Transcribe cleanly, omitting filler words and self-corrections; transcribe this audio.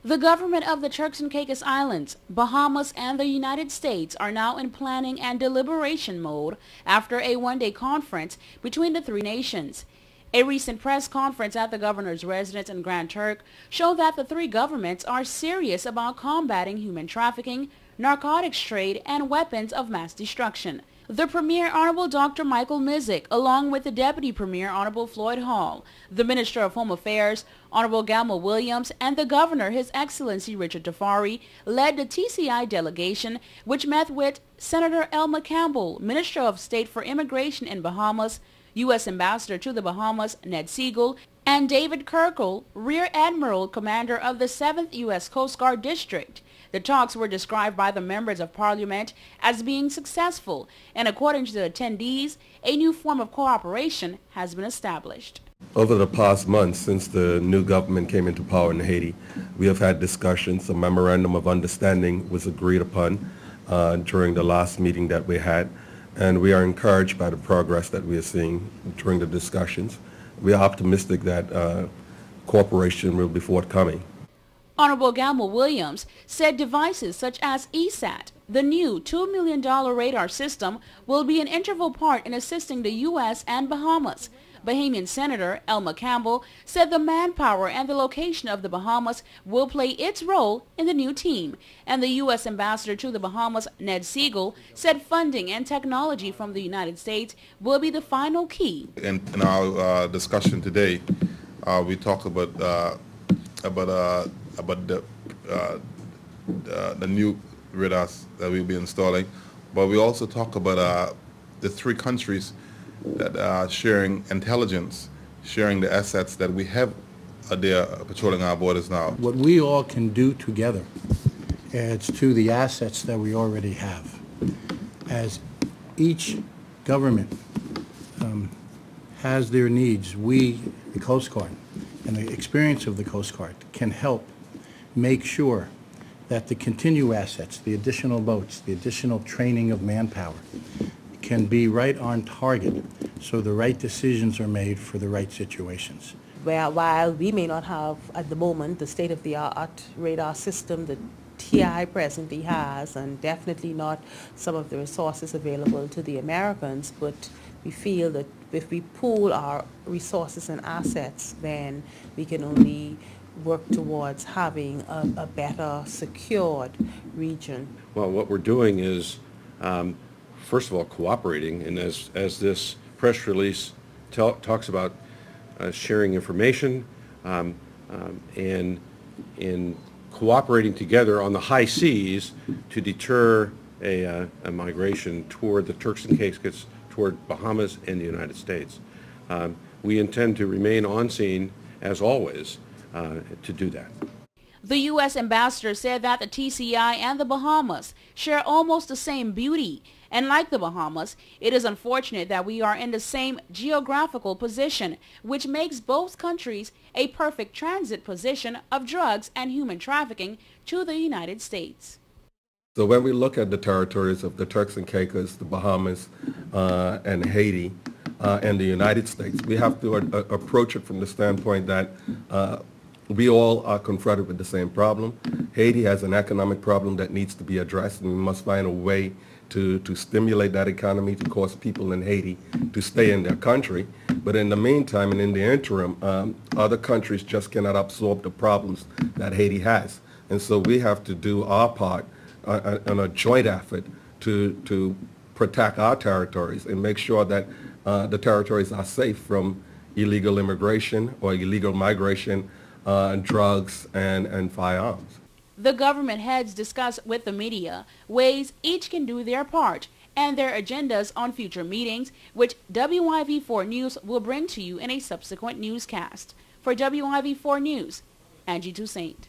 The government of the Turks and Caicos Islands, Bahamas, and the United States are now in planning and deliberation mode after a one-day conference between the three nations. A recent press conference at the governor's residence in Grand Turk showed that the three governments are serious about combating human trafficking, narcotics trade, and weapons of mass destruction. The Premier Honorable Dr. Michael Mizik, along with the Deputy Premier Honorable Floyd Hall, the Minister of Home Affairs Honorable Galma Williams, and the Governor His Excellency Richard Tafari, led the TCI delegation, which met with Senator Elma Campbell, Minister of State for Immigration in Bahamas, U.S. Ambassador to the Bahamas Ned Siegel, and David Kirkle, Rear Admiral Commander of the 7th U.S. Coast Guard District. The talks were described by the members of Parliament as being successful, and according to the attendees, a new form of cooperation has been established. Over the past months, since the new government came into power in Haiti, we have had discussions. A memorandum of understanding was agreed upon during the last meeting that we had, and we are encouraged by the progress that we are seeing during the discussions. We are optimistic that cooperation will be forthcoming. Honorable Galma Williams said devices such as ESAT, the new $2 million radar system, will be an integral part in assisting the U.S. and Bahamas. Bahamian Senator Elma Campbell said the manpower and the location of the Bahamas will play its role in the new team. And the U.S. Ambassador to the Bahamas, Ned Siegel, said funding and technology from the United States will be the final key. In our discussion today, we talked about the new radars that we'll be installing, but we also talk about the three countries that are sharing intelligence, sharing the assets that we have there patrolling our borders now. What we all can do together adds to the assets that we already have. As each government has their needs, we, the Coast Guard, and the experience of the Coast Guard can help make sure that the continued assets, the additional boats, the additional training of manpower can be right on target so the right decisions are made for the right situations. Well, while we may not have at the moment the state-of-the-art radar system that TI presently has, and definitely not some of the resources available to the Americans, but we feel that if we pool our resources and assets, then we can only work towards having a better secured region. Well, what we're doing is, first of all, cooperating, and as this press release talks about sharing information and in cooperating together on the high seas to deter a migration toward the Turks and Caicos, toward Bahamas and the United States. We intend to remain on scene, as always, to do that. The U.S. Ambassador said that the TCI and the Bahamas share almost the same beauty, and like the Bahamas, it is unfortunate that we are in the same geographical position, which makes both countries a perfect transit position of drugs and human trafficking to the United States. So when we look at the territories of the Turks and Caicos, the Bahamas, and Haiti, and the United States, we have to approach it from the standpoint that we all are confronted with the same problem. Haiti has an economic problem that needs to be addressed, and we must find a way to stimulate that economy, to cause people in Haiti to stay in their country. But in the meantime and in the interim, other countries just cannot absorb the problems that Haiti has. And so we have to do our part on a joint effort to protect our territories and make sure that the territories are safe from illegal immigration or illegal migration, drugs, and firearms. The government heads discuss with the media ways each can do their part and their agendas on future meetings, which WIV4 News will bring to you in a subsequent newscast. For WIV4 News, Angie Toussaint.